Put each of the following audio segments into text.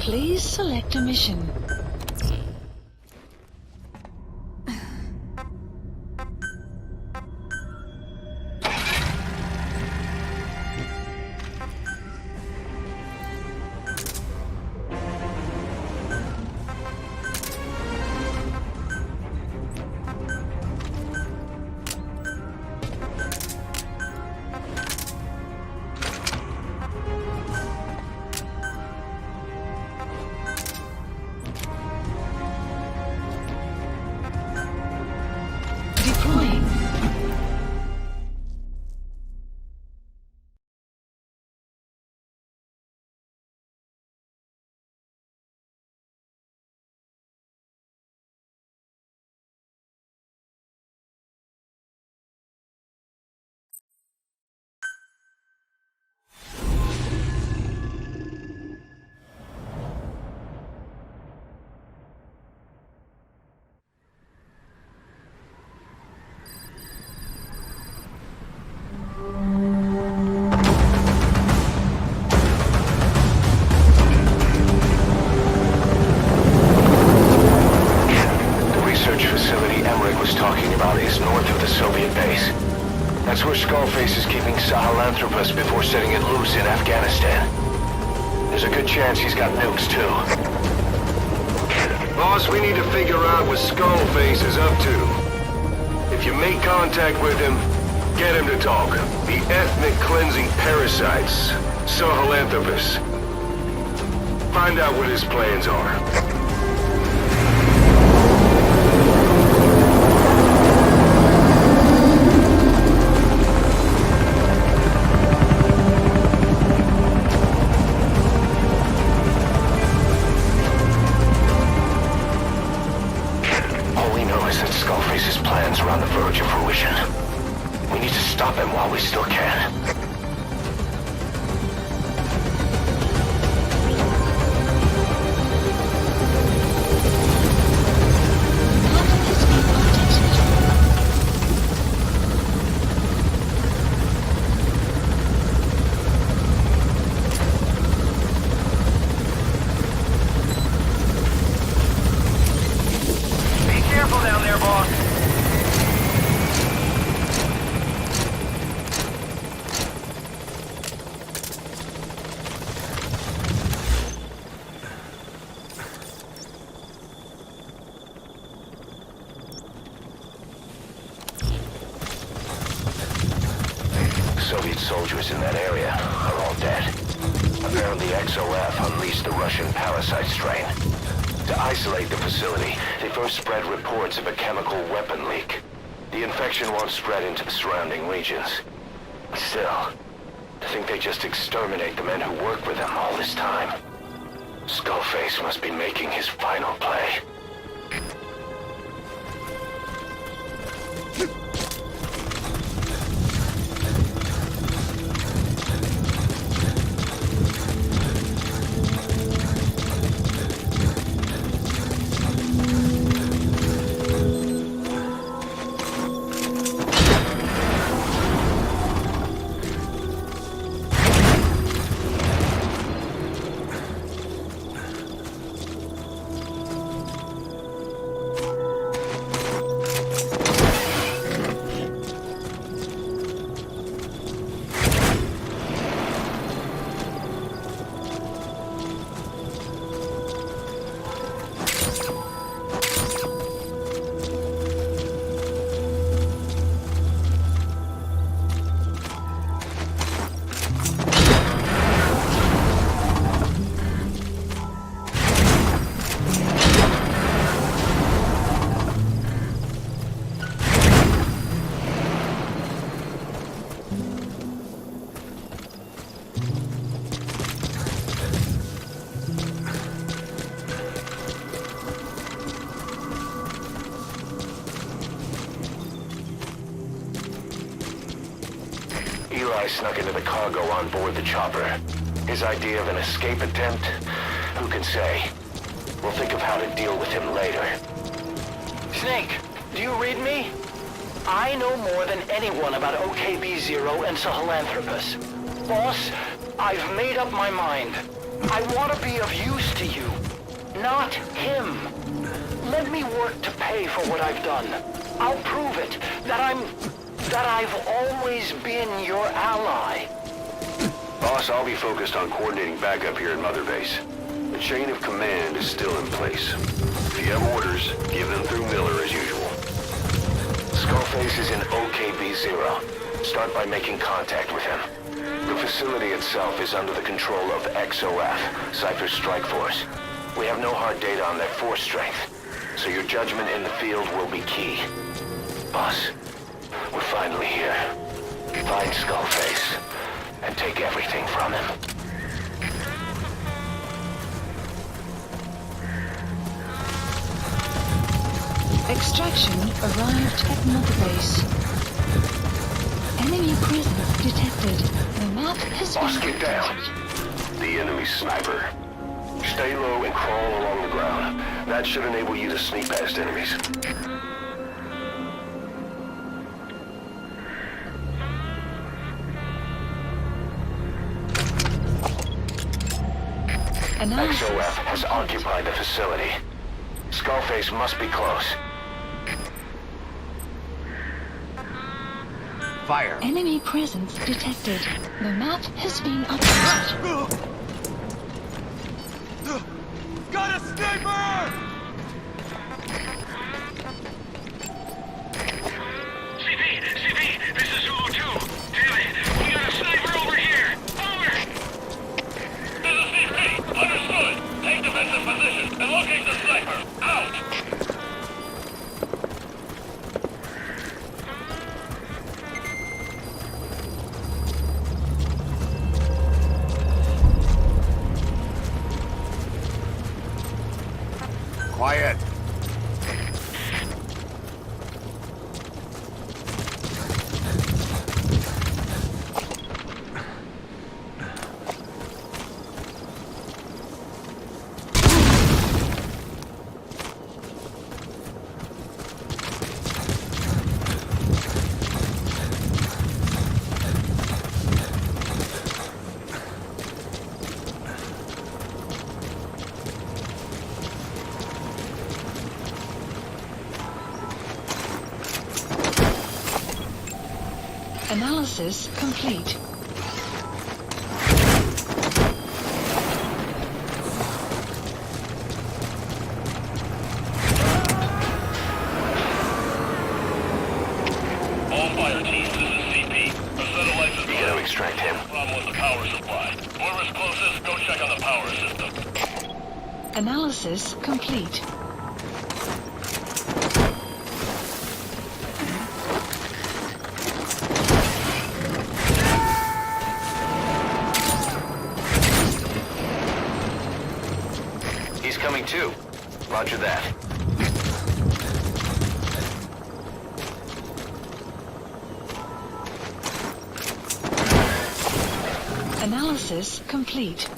Please select a mission. Before setting it loose in Afghanistan. There's a good chance he's got nukes, too. Boss, we need to figure out what Skullface is up to. If you make contact with him, get him to talk. The ethnic cleansing parasites, Sahelanthropus. Find out what his plans are. We still can. Be careful down there, boss. Soviet soldiers in that area are all dead. Apparently XOF unleashed the Russian parasite strain. To isolate the facility, they first spread reports of a chemical weapon leak. The infection won't spread into the surrounding regions. Still, to think they just exterminate the men who work with them all this time. Skullface must be making his final play. Eli snuck into the cargo on board the chopper. His idea of an escape attempt? Who can say? We'll think of how to deal with him later. Snake, do you read me? I know more than anyone about OKB-0 and Sahelanthropus. Boss, I've made up my mind. I want to be of use to you, not him. Let me work to pay for what I've done. I'll prove it, that I've always been your ally. Boss, I'll be focused on coordinating backup here at Mother Base. The chain of command is still in place. If you have orders, give them through Miller as usual. Skullface is in OKB-0. Start by making contact with him. The facility itself is under the control of XOF, Cypher's strike force. We have no hard data on their force strength, so your judgment in the field will be key. Boss, we're finally here. Find Skullface and take everything from him. Extraction arrived at Mother Base. Enemy presence detected. The map has Boss, been get down. The enemy sniper. Stay low and crawl along the ground. That should enable you to sneak past enemies. XOF has occupied the facility. Skullface must be close. Fire. Enemy presence detected. The map has been updated. Got a sniper! CP, this is Zulu 2. Damn it, we got a sniper over here. Over! This is CP, understood. Take defensive position and locate the sniper. Out! Quiet. Analysis complete. All fire teams, this is CP. A satellite is You gotta extract him. problem with the power supply. Whoever's closest, go check on the power system. Analysis complete. He's coming too. Roger that. Analysis complete.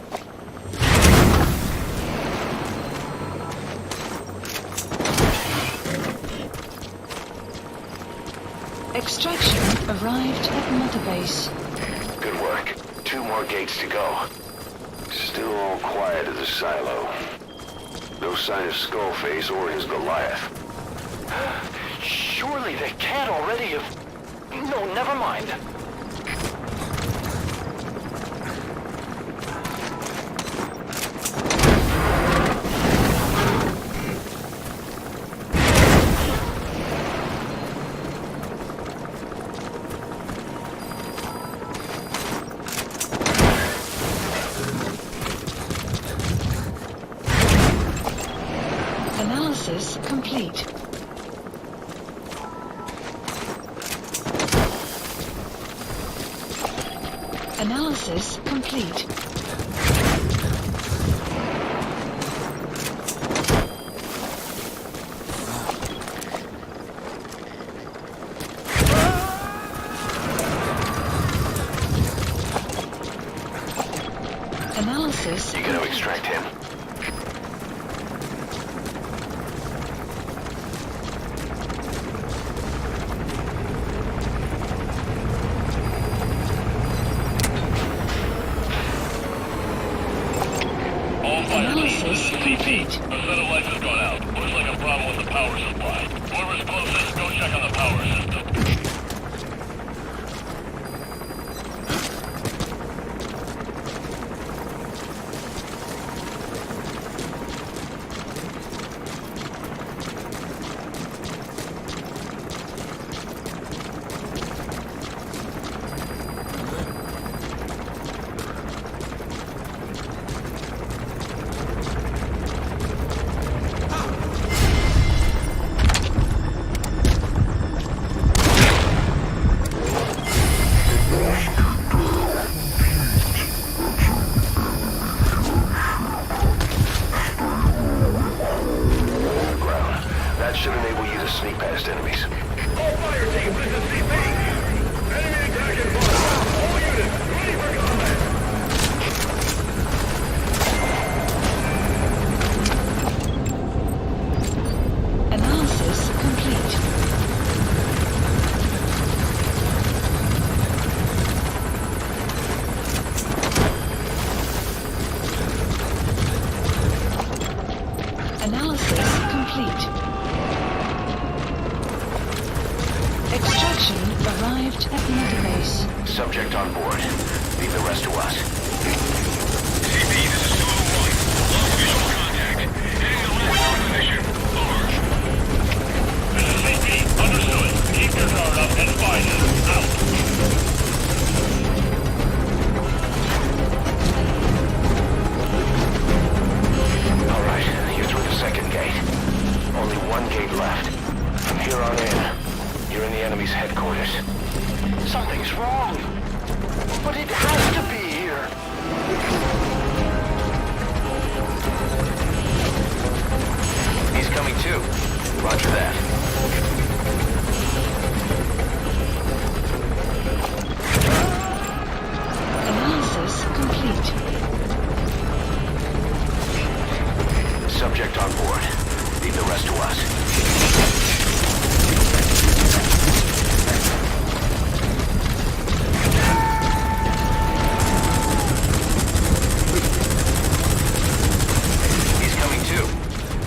Extraction arrived at Mother Base. Good work. 2 more gates to go. Still all quiet at the silo. No sign of Skullface or his Goliath. Surely they can't already have... No, never mind. Analysis complete. Analysis complete. Analysis. You gotta extract him. Analysis complete. The satellite has gone out. Looks like a problem with the power supply. Whoever's closest, go check on the power system. Subject on board. Leave the rest to us. CP, this is Solo 1. Lost visual contact. Heading the left on position. Over. This is CP. Understood. Keep your guard up and find us. Out. Alright, you're through the second gate. Only one gate left. From here on in, you're in the enemy's headquarters. Something's wrong. But it has to be here. He's coming too. Roger that. Analysis complete. Subject on board. Leave the rest to us.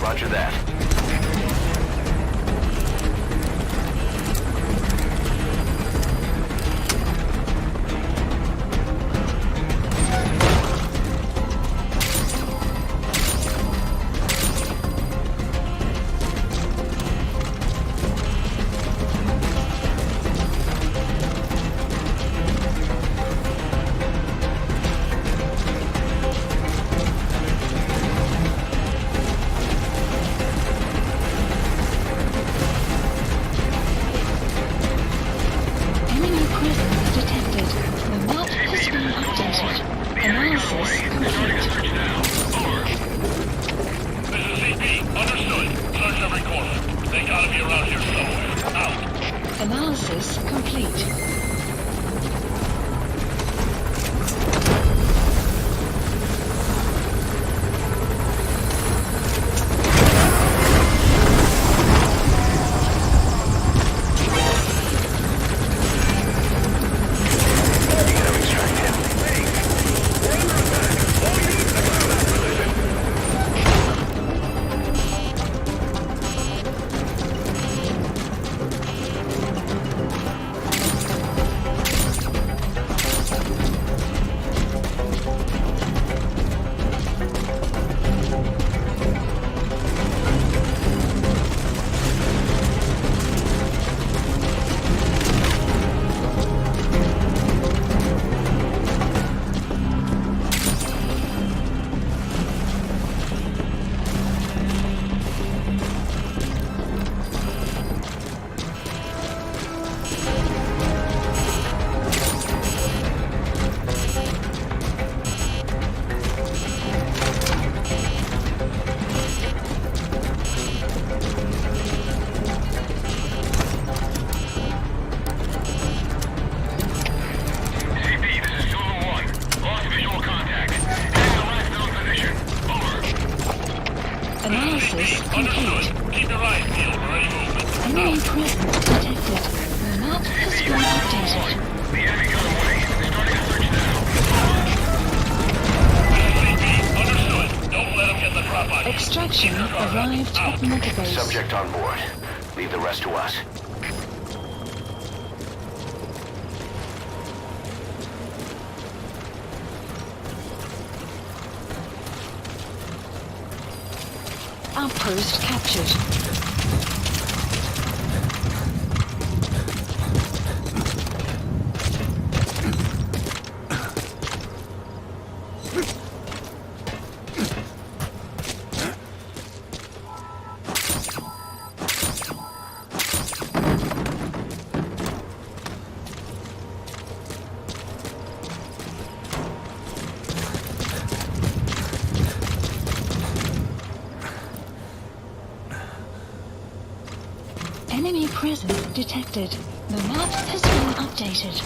Roger that. Analysis complete. Analysis complete. Keep your eyes peeled for any movement. Enemy presence detected. The map has been updated. The enemy got away. Starting to search now. CP, understood. Don't let them get the drop Extraction arrived at Mega Base. Subject on board. Leave the rest to us. Outpost captured. Enemy presence detected. The map has been updated.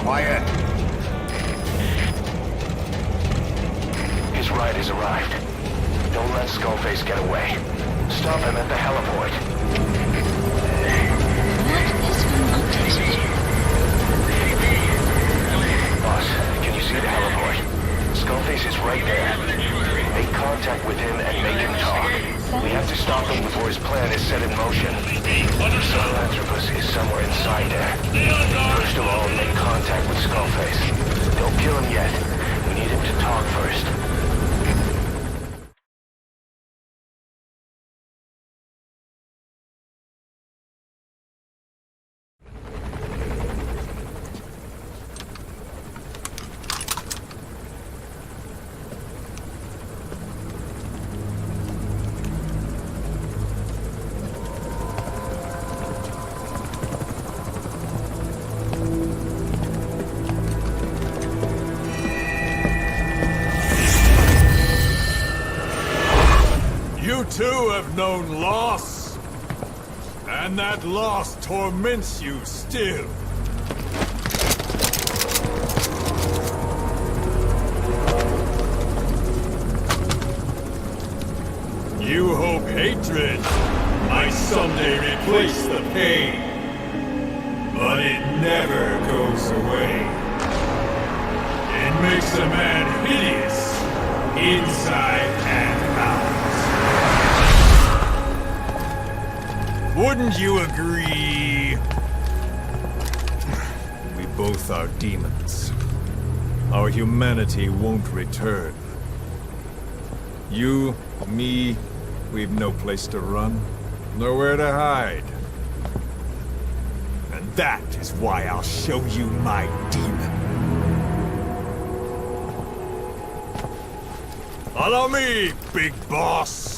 Quiet. His ride has arrived. Don't let Skullface get away. Stop him at the heliport. Map has been updated. Boss, can you see the heliport? Skullface is right there. Make contact with him and make him talk. We have to stop him before his plan is set in motion. Sahelanthropus is somewhere inside there. First of all, make contact with Skullface. Don't kill him yet. We need him to talk first. You too have known loss. And that loss torments you still. You hope hatred might someday replace the pain. But it never goes away. It makes a man hideous, inside and out. Wouldn't you agree? We both are demons. Our humanity won't return. You, me, we've no place to run, nowhere to hide. And that is why I'll show you my demon. Follow me, big boss!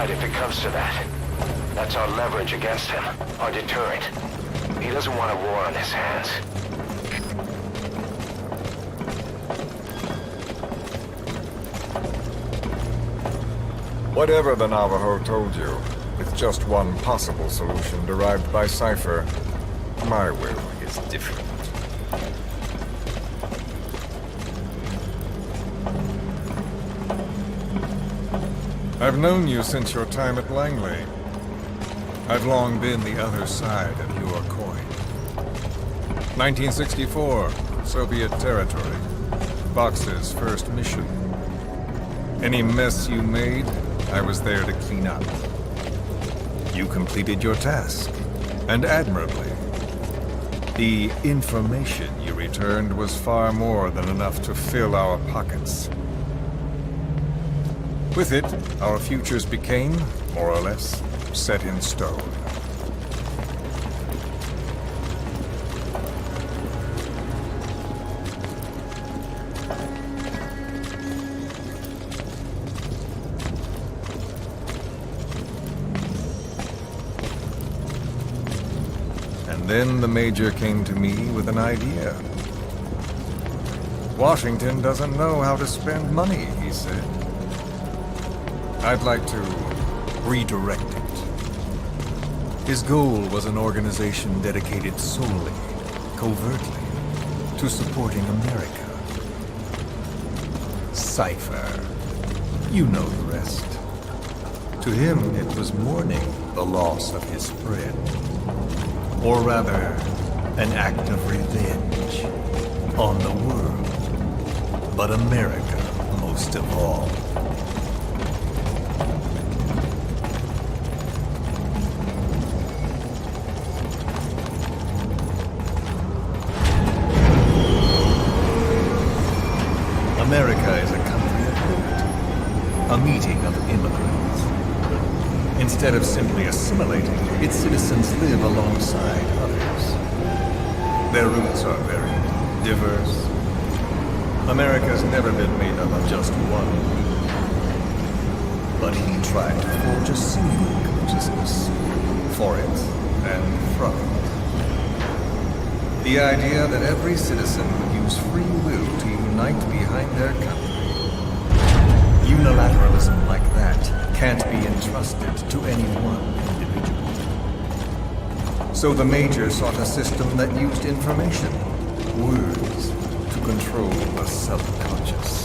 If it comes to that. That's our leverage against him, our deterrent. He doesn't want a war on his hands. Whatever the Navajo told you, with just one possible solution derived by Cypher, my will is different. I've known you since your time at Langley. I've long been the other side of your coin. 1964, Soviet territory. Vox's first mission. Any mess you made, I was there to clean up. You completed your task, and admirably. The information you returned was far more than enough to fill our pockets. With it, our futures became, more or less, set in stone. Then the Major came to me with an idea. Washington doesn't know how to spend money, he said. I'd like to redirect it. His goal was an organization dedicated solely, covertly, to supporting America. Cypher. You know the rest. To him, it was mourning the loss of his friend. Or rather, an act of revenge on the world. But America most of all. America is a country of liberty, a meeting of immigrants. Instead of simply assimilating, its citizens live alongside others. Their roots are very diverse. America's never been made up of just one. But he tried to forge a single consciousness for it and from it. The idea that every citizen would use free will to unite behind their country. Unilateralism like that can't be entrusted to any one individual. So the Major sought a system that used information, words, to control the subconscious.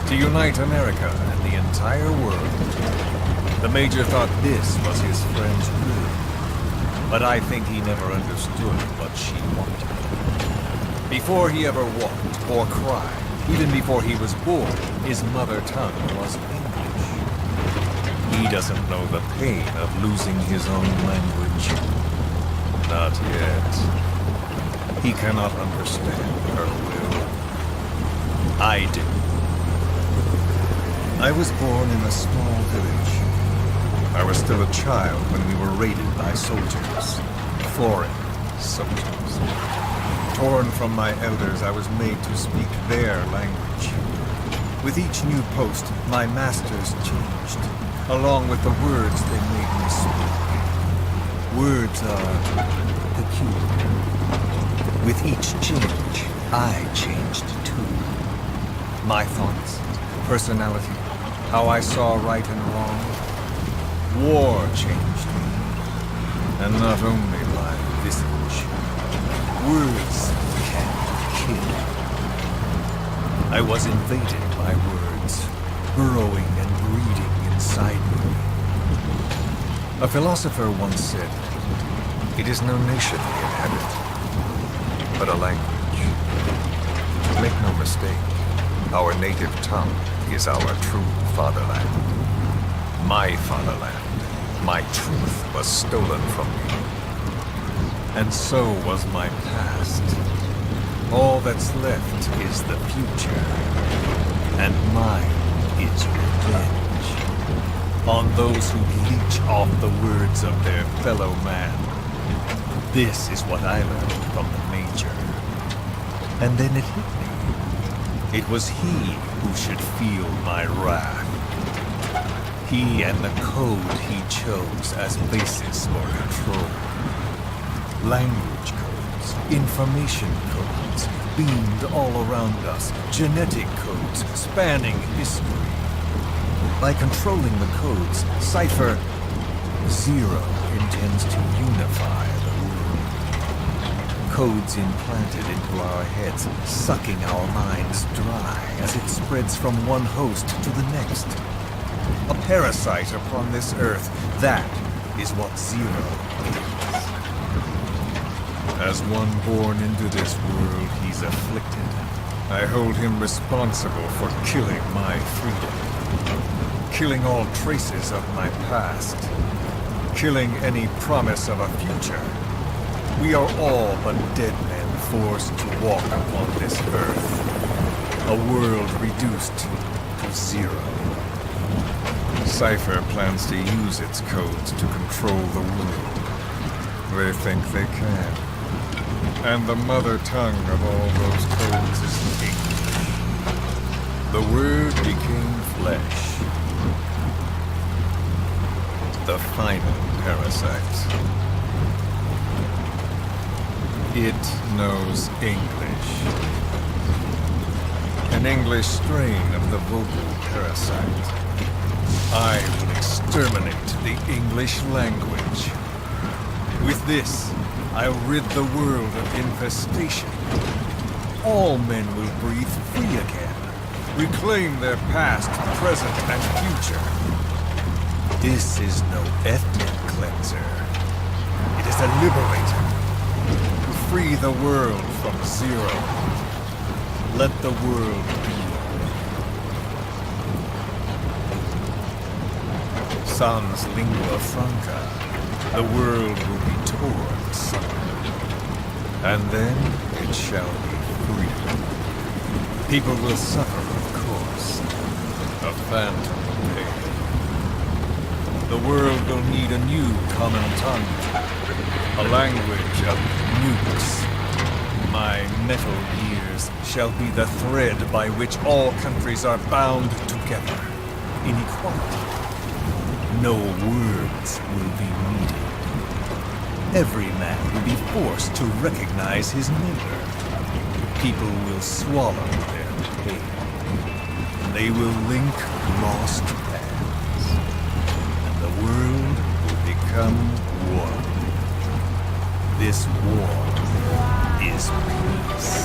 To unite America and the entire world. The Major thought this was his friend's will. But I think he never understood what she wanted. Before he ever walked or cried, even before he was born, his mother tongue was English. He doesn't know the pain of losing his own language. Not yet. He cannot understand her will. I do. I was born in a small village. I was still a child when we were raided by soldiers. Foreign soldiers. Torn from my elders, I was made to speak their language. With each new post, my masters changed, along with the words they made me speak. Words are peculiar. With each change, I changed too. My thoughts, personality, how I saw right and wrong. War changed me. And not only my visage. Words can kill. I was invaded by words, burrowing and breeding inside me. A philosopher once said, "It is no nation we inhabit, but a language." Make no mistake, our native tongue is our true fatherland. My fatherland, my truth was stolen from me. And so was my past. All that's left is the future. And mine is revenge. On those who leech off the words of their fellow man. This is what I learned from the Major. And then it hit me. It was he who should feel my wrath. He and the code he chose as basis for control. Language codes, information codes, beamed all around us, genetic codes spanning history. By controlling the codes, Cypher Zero intends to unify the world. Codes implanted into our heads, sucking our minds dry as it spreads from one host to the next. A parasite upon this earth, that is what Zero As one born into this world, he's afflicted. I hold him responsible for killing my freedom. Killing all traces of my past. Killing any promise of a future. We are all but dead men forced to walk upon this earth. A world reduced to zero. Cypher plans to use its codes to control the world. They think they can. And the mother tongue of all those codes is English. The Word became flesh. The final parasite. It knows English. An English strain of the vocal parasite. I will exterminate the English language. With this, I'll rid the world of infestation. All men will breathe free again, reclaim their past, present, and future. This is no ethnic cleanser. It is a liberator. To free the world from zero. Let the world be. Sans lingua franca. The world will be torn asunder. And then it shall be free. People will suffer, of course. A phantom pain. The world will need a new common tongue. A language of nukes. My metal ears shall be the thread by which all countries are bound together. In equality. No words will be needed. Every man will be forced to recognize his neighbor. People will swallow their pain. They will link lost hands. And the world will become one. This war is peace.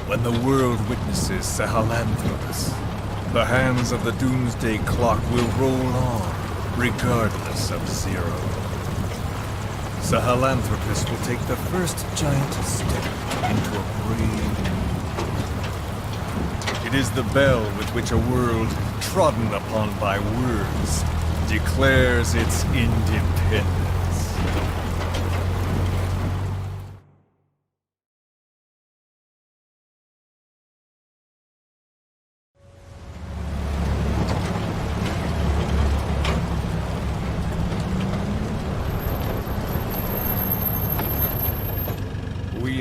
When the world witnesses Sahelanthropus, the hands of the doomsday clock will roll on, regardless of zero. Sahelanthropus will take the first giant step into a brave new. It is the bell with which a world trodden upon by words declares its independence.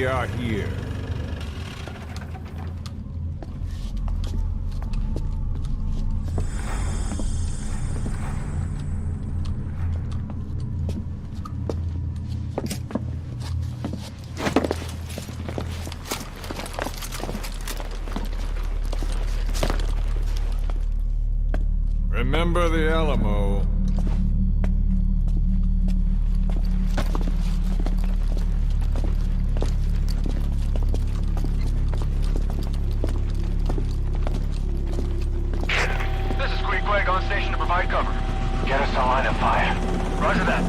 we are here. Remember the Alamo. This is Queequeg on station to provide cover. Get us a line of fire. Roger that.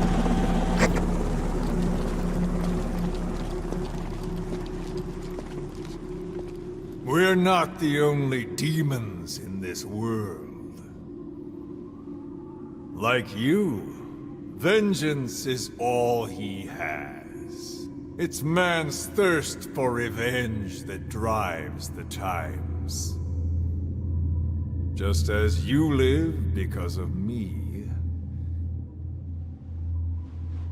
We're not the only demons in this world. Like you, vengeance is all he has. It's man's thirst for revenge that drives the times. Just as you live because of me,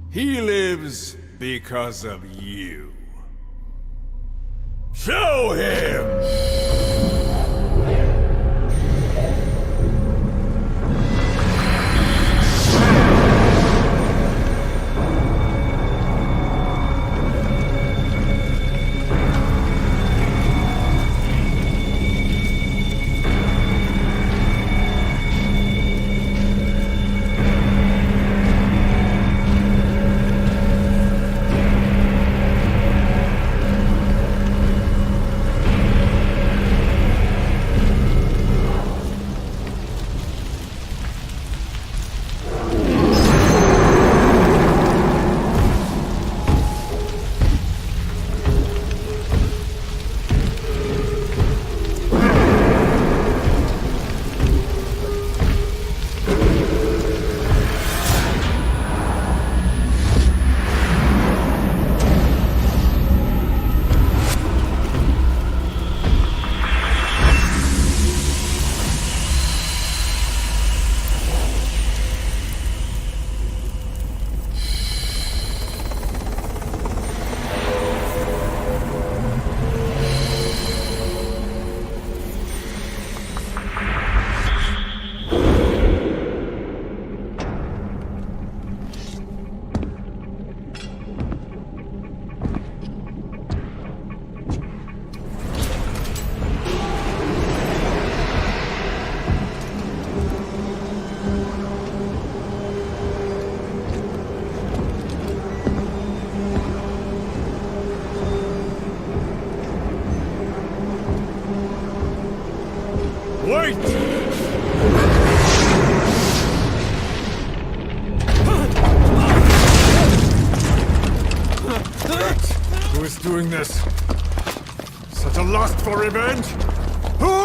he lives because of you. Show him! Wait! Who is doing this? Such a lust for revenge? Who?